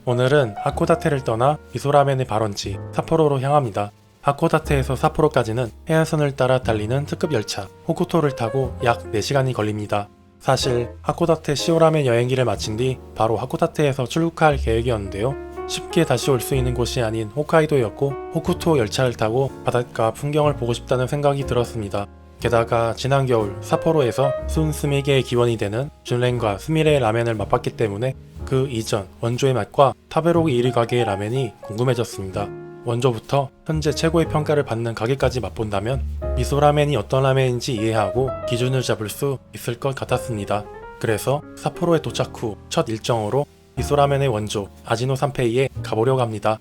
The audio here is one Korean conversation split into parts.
오늘은 하코다테를 떠나 미소라멘의 발원지 삿포로로 향합니다. 하코다테에서 삿포로까지는 해안선을 따라 달리는 특급 열차 호쿠토를 타고 약 4시간이 걸립니다. 사실 하코다테 시오라멘 여행기를 마친 뒤 바로 하코다테에서 출국할 계획이었는데요. 쉽게 다시 올 수 있는 곳이 아닌 홋카이도였고 호쿠토 열차를 타고 바닷가 풍경을 보고 싶다는 생각이 들었습니다. 게다가 지난 겨울 삿포로에서 순스미게의 기원이 되는 준렌과 스미레의 라멘을 맛봤기 때문에 그 이전 원조의 맛과 타베로그 1위 가게의 라멘이 궁금해졌습니다. 원조부터 현재 최고의 평가를 받는 가게까지 맛본다면 미소라멘이 어떤 라멘인지 이해하고 기준을 잡을 수 있을 것 같았습니다. 그래서 삿포로에 도착 후 첫 일정으로 미소라멘의 원조 아지노 산페이에 가보려고 합니다.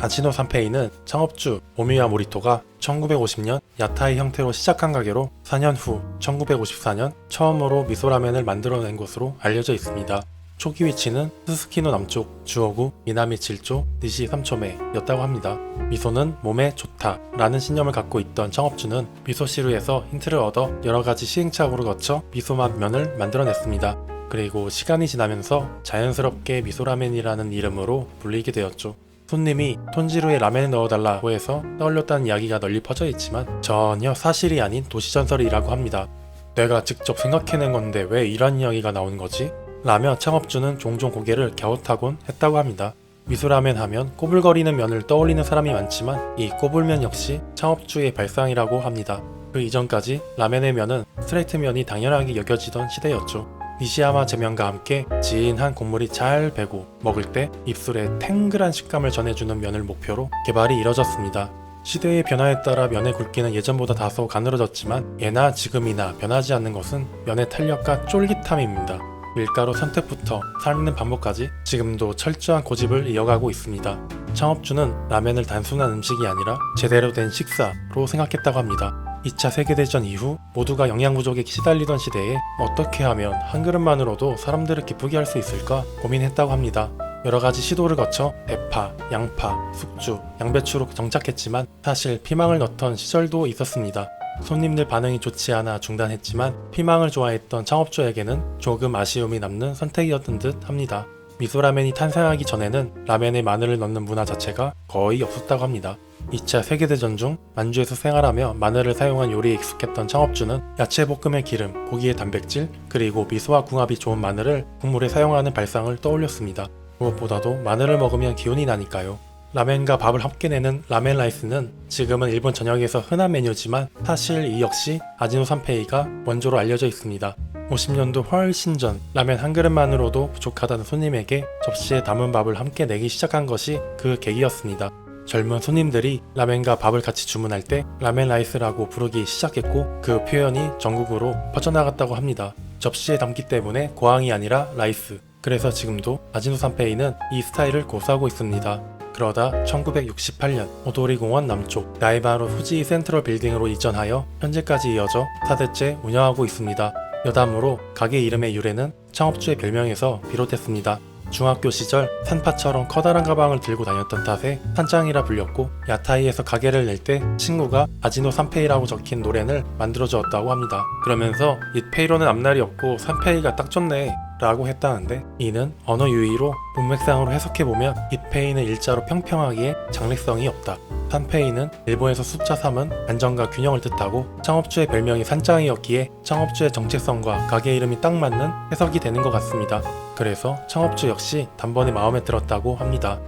아지노 산페이는 창업주 오미야 모리토가 1950년 야타이 형태로 시작한 가게로 4년 후 1954년 처음으로 미소라멘을 만들어낸 곳으로 알려져 있습니다. 초기 위치는 스스키노 남쪽 주오구 미나미 7조 니시 3초메였다고 합니다. 미소는 몸에 좋다 라는 신념을 갖고 있던 창업주는 미소시루에서 힌트를 얻어 여러가지 시행착오를 거쳐 미소맛 면을 만들어냈습니다. 그리고 시간이 지나면서 자연스럽게 미소라멘이라는 이름으로 불리게 되었죠. 손님이 톤지루에 라멘을 넣어달라고 해서 떠올렸다는 이야기가 널리 퍼져 있지만 전혀 사실이 아닌 도시전설이라고 합니다. 내가 직접 생각해낸 건데 왜 이런 이야기가 나오는 거지? 라며 창업주는 종종 고개를 갸웃하곤 했다고 합니다. 미소라멘 하면 꼬불거리는 면을 떠올리는 사람이 많지만 이 꼬불면 역시 창업주의 발상이라고 합니다. 그 이전까지 라멘의 면은 스트레이트 면이 당연하게 여겨지던 시대였죠. 니시야마 제면과 함께 진한 국물이 잘 배고 먹을 때 입술에 탱글한 식감을 전해주는 면을 목표로 개발이 이뤄졌습니다. 시대의 변화에 따라 면의 굵기는 예전보다 다소 가늘어졌지만 예나 지금이나 변하지 않는 것은 면의 탄력과 쫄깃함입니다. 밀가루 선택부터 삶는 방법까지 지금도 철저한 고집을 이어가고 있습니다. 창업주는 라멘을 단순한 음식이 아니라 제대로 된 식사로 생각했다고 합니다. 2차 세계대전 이후 모두가 영양 부족에 시달리던 시대에 어떻게 하면 한 그릇만으로도 사람들을 기쁘게 할 수 있을까 고민했다고 합니다. 여러가지 시도를 거쳐 대파, 양파, 숙주, 양배추로 정착했지만 사실 피망을 넣던 시절도 있었습니다. 손님들 반응이 좋지 않아 중단했지만 피망을 좋아했던 창업주에게는 조금 아쉬움이 남는 선택이었던 듯 합니다. 미소라멘이 탄생하기 전에는 라멘에 마늘을 넣는 문화 자체가 거의 없었다고 합니다. 2차 세계대전 중 만주에서 생활하며 마늘을 사용한 요리에 익숙했던 창업주는 야채볶음의 기름, 고기의 단백질, 그리고 미소와 궁합이 좋은 마늘을 국물에 사용하는 발상을 떠올렸습니다. 무엇보다도 마늘을 먹으면 기운이 나니까요. 라멘과 밥을 함께 내는 라멘 라이스는 지금은 일본 전역에서 흔한 메뉴지만 사실 이 역시 아지노 산페이가 원조로 알려져 있습니다. 50년도 훨씬 전 라멘 한 그릇만으로도 부족하다는 손님에게 접시에 담은 밥을 함께 내기 시작한 것이 그 계기였습니다. 젊은 손님들이 라멘과 밥을 같이 주문할 때 라멘 라이스라고 부르기 시작했고 그 표현이 전국으로 퍼져나갔다고 합니다. 접시에 담기 때문에 고항이 아니라 라이스. 그래서 지금도 아지노 산페이는 이 스타일을 고수하고 있습니다. 그러다 1968년 오도리공원 남쪽 나이마루 후지 센트럴 빌딩으로 이전하여 현재까지 이어져 4대째 운영하고 있습니다. 여담으로 가게 이름의 유래는 창업주의 별명에서 비롯했습니다. 중학교 시절 산파처럼 커다란 가방을 들고 다녔던 탓에 산짱이라 불렸고 야타이에서 가게를 낼 때 친구가 아지노 산페이라고 적힌 노렌을 만들어주었다고 합니다. 그러면서 이페이로는 앞날이 없고 산페이가 딱 좋네 라고 했다는데 이는 언어 유희로 문맥상으로 해석해보면 이페이는 일자로 평평하기에 장래성이 없다. 산페이는 일본에서 숫자 3은 안정과 균형을 뜻하고 창업주의 별명이 산짱이었기에 창업주의 정체성과 가게 이름이 딱 맞는 해석이 되는 것 같습니다. 그래서 창업주 역시 단번에 마음에 들었다고 합니다.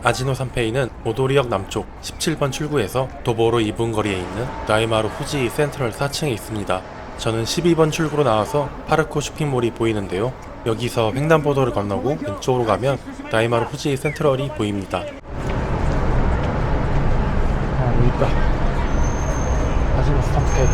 아지노 산페이는 오도리역 남쪽 17번 출구에서 도보로 2분 거리에 있는 나이마루 후지 센트럴 4층에 있습니다. 저는 12번 출구로 나와서 파르코 쇼핑몰이 보이는데요. 여기서 횡단보도를 건너고 왼쪽으로 가면 나이마루 후지 센트럴이 보입니다. 여기 있다. 아지노 산페이.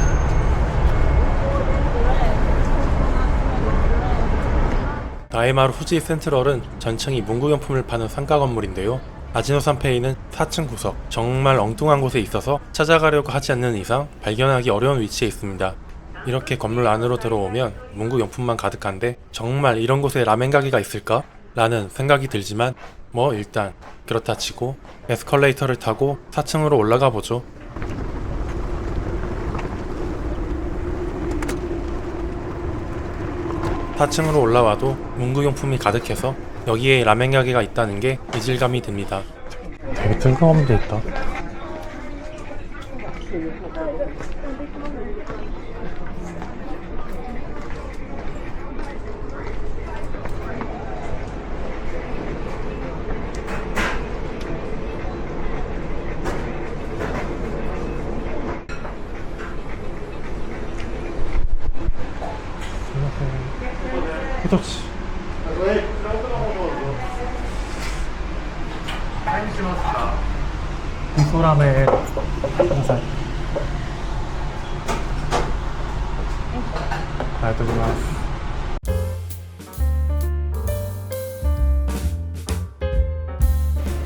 나이마루 후지 센트럴은 전층이 문구용품을 파는 상가 건물인데요. 아지노 산페이는 4층 구석, 정말 엉뚱한 곳에 있어서 찾아가려고 하지 않는 이상 발견하기 어려운 위치에 있습니다. 이렇게 건물 안으로 들어오면 문구용품만 가득한데 정말 이런 곳에 라멘 가게가 있을까? 라는 생각이 들지만 뭐 일단 그렇다 치고 에스컬레이터를 타고 4층으로 올라가 보죠. 4층으로 올라와도 문구용품이 가득해서 여기에 라멘 가게가 있다는 게 이질감이 듭니다. 되게 뜬금없는 데 있다. 그렇지. 미소라멘 항상 알겠습니다.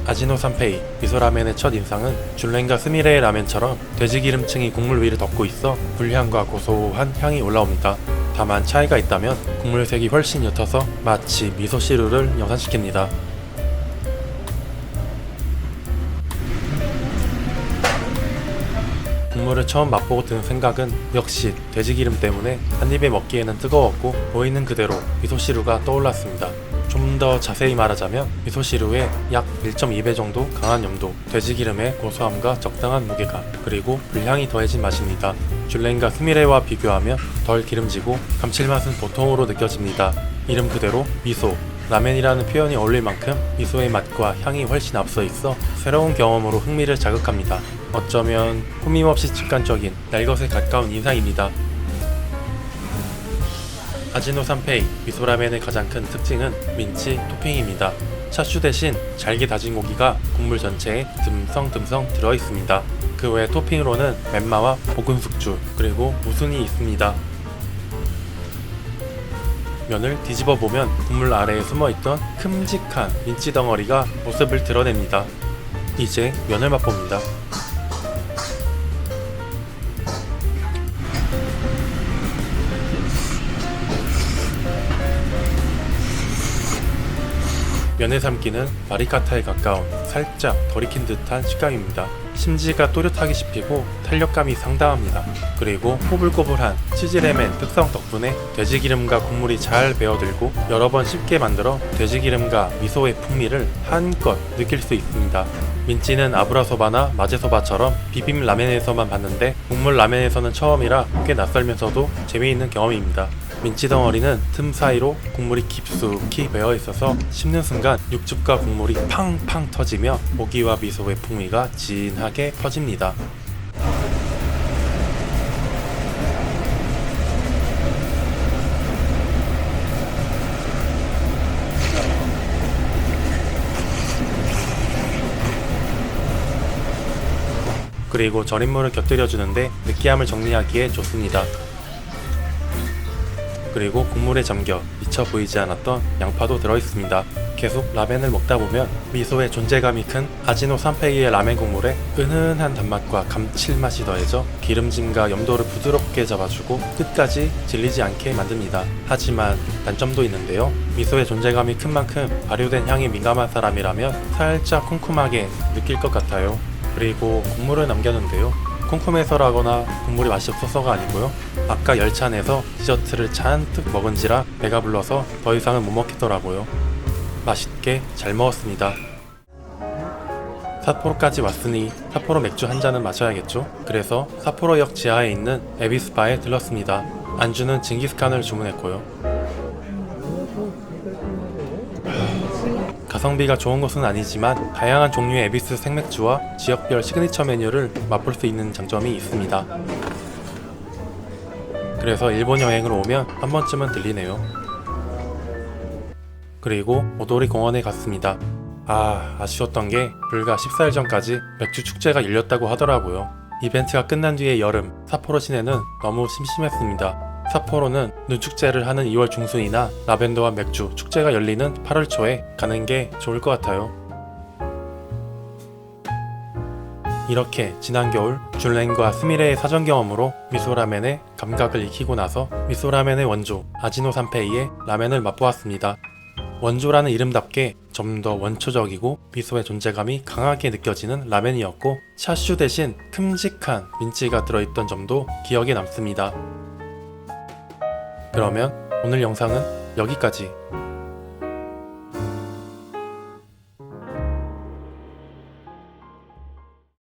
아지노 산페이 미소라멘의 첫 인상은 줄렌과 스미레의 라멘처럼 돼지기름층이 국물 위를 덮고 있어 불향과 고소한 향이 올라옵니다. 다만 차이가 있다면 국물색이 훨씬 옅어서 마치 미소시루를 연상시킵니다. 국물을 처음 맛보고 든 생각은 역시 돼지기름 때문에 한 입에 먹기에는 뜨거웠고 보이는 그대로 미소시루가 떠올랐습니다. 좀 더 자세히 말하자면 미소시루의 약 1.2배 정도 강한 염도, 돼지기름의 고소함과 적당한 무게감, 그리고 불향이 더해진 맛입니다. 줄렌과 스미레와 비교하면 덜 기름지고 감칠맛은 보통으로 느껴집니다. 이름 그대로 미소, 라멘이라는 표현이 어울릴 만큼 미소의 맛과 향이 훨씬 앞서 있어 새로운 경험으로 흥미를 자극합니다. 어쩌면 꾸밈없이 직관적인 날것에 가까운 인상입니다. 아지노 산페이 미소라멘의 가장 큰 특징은 민치 토핑입니다. 샤슈 대신 잘게 다진 고기가 국물 전체에 듬성듬성 들어있습니다. 그 외 토핑으로는 멘마와 볶은 숙주, 그리고 무순이 있습니다. 면을 뒤집어 보면 국물 아래에 숨어있던 큼직한 민치 덩어리가 모습을 드러냅니다. 이제 면을 맛봅니다. 면의 삶기는 마리카타에 가까운 살짝 덜 익힌 듯한 식감입니다. 심지가 또렷하게 씹히고 탄력감이 상당합니다. 그리고 꼬불꼬불한 치즈레멘 특성 덕분에 돼지기름과 국물이 잘 배어들고 여러 번 씹게 만들어 돼지기름과 미소의 풍미를 한껏 느낄 수 있습니다. 민치는 아브라소바나 마제소바처럼 비빔 라멘에서만 봤는데 국물 라멘에서는 처음이라 꽤 낯설면서도 재미있는 경험입니다. 민치 덩어리는 틈 사이로 국물이 깊숙이 배어 있어서 씹는 순간 육즙과 국물이 팡팡 터지며 고기와 미소의 풍미가 진하게 퍼집니다. 그리고 절임물을 곁들여주는데 느끼함을 정리하기에 좋습니다. 그리고 국물에 잠겨 미쳐 보이지 않았던 양파도 들어있습니다. 계속 라멘을 먹다 보면 미소의 존재감이 큰 아지노 산페이의 라멘 국물에 은은한 단맛과 감칠맛이 더해져 기름짐과 염도를 부드럽게 잡아주고 끝까지 질리지 않게 만듭니다. 하지만 단점도 있는데요. 미소의 존재감이 큰 만큼 발효된 향에 민감한 사람이라면 살짝 쿰쿰하게 느낄 것 같아요. 그리고 국물을 남겼는데요. 쿰쿰해서라거나 국물이 맛이 없어서가 아니고요. 아까 열차 내서 디저트를 잔뜩 먹은지라 배가 불러서 더 이상은 못 먹겠더라고요. 맛있게 잘 먹었습니다. 삿포로까지 왔으니 삿포로 맥주 한 잔은 마셔야겠죠? 그래서 삿포로역 지하에 있는 에비스바에 들렀습니다. 안주는 징기스칸을 주문했고요. 가성비가 좋은 것은 아니지만 다양한 종류의 에비스 생맥주와 지역별 시그니처 메뉴를 맛볼 수 있는 장점이 있습니다. 그래서 일본 여행으로 오면 한 번쯤은 들리네요. 그리고 오도리 공원에 갔습니다. 아쉬웠던 게 불과 14일 전까지 맥주 축제가 열렸다고 하더라고요. 이벤트가 끝난 뒤의 여름, 삿포로 시내는 너무 심심했습니다. 삿포로는 눈축제를 하는 2월 중순이나 라벤더와 맥주 축제가 열리는 8월 초에 가는 게 좋을 것 같아요. 이렇게 지난 겨울 줄렌과 스미레의 사전 경험으로 미소라멘의 감각을 익히고 나서 미소라멘의 원조 아지노 산페이의 라멘을 맛보았습니다. 원조라는 이름답게 좀 더 원초적이고 미소의 존재감이 강하게 느껴지는 라멘이었고 샤슈 대신 큼직한 민치가 들어있던 점도 기억에 남습니다. 그러면 오늘 영상은 여기까지.